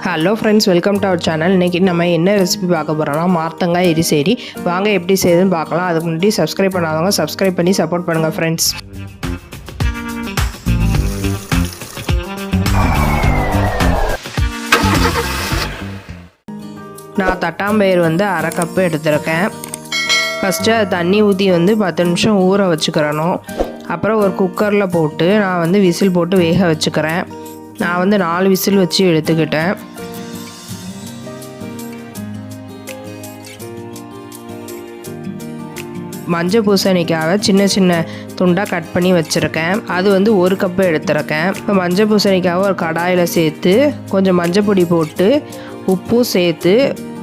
Hello friends, welcome to our channel. இன்றைக்கி நம்ம என்ன ரெசிபி பார்க்க போகிறோம்னா மார்த்தங்காய் எரிசேரி. வாங்க எப்படி செய்யுதுன்னு பார்க்கலாம். அதுக்கு முன்னாடி சப்ஸ்கிரைப் பண்ணாதவங்க சப்ஸ்கிரைப் பண்ணி சப்போர்ட் பண்ணுங்கள் ஃப்ரெண்ட்ஸ். நான் தட்டாம்பயிறு அரை கப்பு எடுத்திருக்கேன். ஃபஸ்ட்டு அது தண்ணி ஊற்றி 10 நிமிஷம் ஊற வச்சுக்கிறணும். அப்புறம் ஒரு குக்கரில் போட்டு நான் விசில் போட்டு வேக வச்சுக்கிறேன். நான் 4 விசில் வச்சு எடுத்துக்கிட்டேன். மஞ்சள் பூசணிக்காவை சின்ன சின்ன துண்டாக கட் பண்ணி வச்சுருக்கேன். அது 1 கப்பு எடுத்துருக்கேன். இப்போ மஞ்சள் பூசணிக்காவை ஒரு கடாயில் சேர்த்து கொஞ்சம் மஞ்சள் பொடி போட்டு உப்பும் சேர்த்து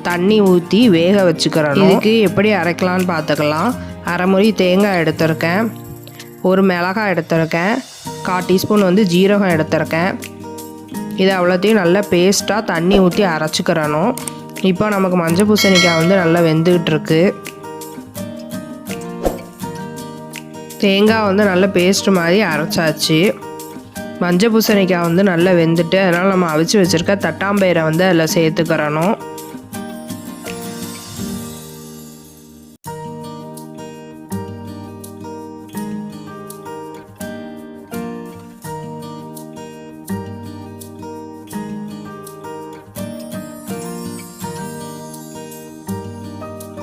தண்ணி ஊற்றி வேக வச்சுக்கிறோம். இதுக்கு எப்படி அரைக்கலான்னு பார்த்துக்கலாம். அரை முறி தேங்காய் எடுத்திருக்கேன், ஒரு மிளகாய் எடுத்திருக்கேன், 1/4 டீஸ்பூன் ஜீரகம் எடுத்திருக்கேன். இது அவ்வளோத்தையும் நல்லா பேஸ்ட்டாக தண்ணி ஊற்றி அரைச்சிக்கிறணும். இப்போ நமக்கு மஞ்சள் பூசணிக்காய் நல்லா வெந்துக்கிட்டுருக்கு. தேங்காய் நல்ல பேஸ்ட் மாதிரி அரைச்சாச்சு. மஞ்சள் பூசணிக்காய் நல்லா வெந்துட்டு, அதனால் நம்ம அவிச்சு வச்சுருக்க தட்டாம்பயிரை அதில் சேர்த்துக்கிறணும்.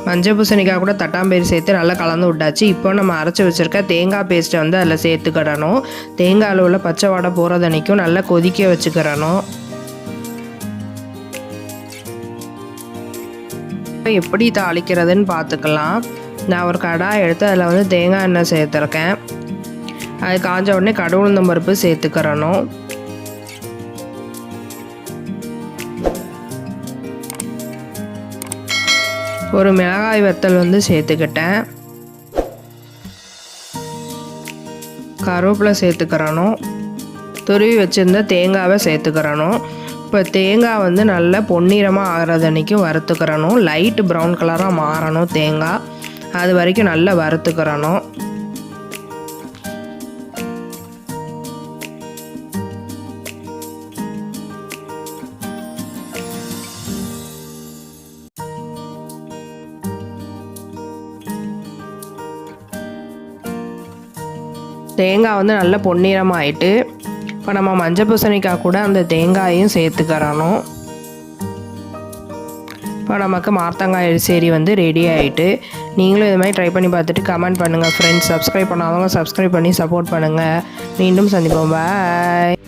மஞ்சள் பூசணிக்காய் கூட தட்டாம்பயிறு சேர்த்து நல்லா கலந்து விட்டாச்சு. இப்போ நம்ம அரைச்சி வச்சுருக்க தேங்காய் பேஸ்ட்டை அதில் சேர்த்துக்கிடணும். தேங்காயில் உள்ள பச்சை வாடை போகிறது அன்றைக்கும் நல்லா கொதிக்க வச்சுக்கிறணும். இப்போ எப்படி தாளிக்கிறதுன்னு பார்த்துக்கலாம். நான் ஒரு கடாய் எடுத்து அதில் தேங்காய் எண்ணெய் சேர்த்துருக்கேன். அது காஞ்ச உடனே கடுகு உளுந்தம் பருப்பு சேர்த்துக்கிறணும். ஒரு மிளகாய் வத்தல் சேர்த்துக்கிட்டேன். கருவேப்பிலை சேர்த்துக்கிறணும். துருவி வச்சுருந்த தேங்காவை சேர்த்துக்கிறணும். இப்போ தேங்காய் நல்லா பொன்னிறமாக ஆகிறது அன்றைக்கும் வறுத்துக்கிறணும். லைட் ப்ரௌன் கலராக மாறணும் தேங்காய். அது வரைக்கும் நல்லா வறுத்துக்கிறணும். தேங்காய் நல்ல பொன்னிறமாக ஆகிட்டு, இப்போ நம்ம மஞ்சள் பூசணிக்காய் கூட அந்த தேங்காயையும் சேர்த்துக்கிறணும். இப்போ நமக்கு மார்த்தங்காய் எரிசேரி ரெடி ஆகிட்டு. நீங்களும் இது மாதிரி ட்ரை பண்ணி பார்த்துட்டு கமெண்ட் பண்ணுங்கள் ஃப்ரெண்ட்ஸ். சப்ஸ்கிரைப் பண்ணாதவங்க சப்ஸ்கிரைப் பண்ணி சப்போர்ட் பண்ணுங்கள். மீண்டும் சந்திப்போம். பாய்.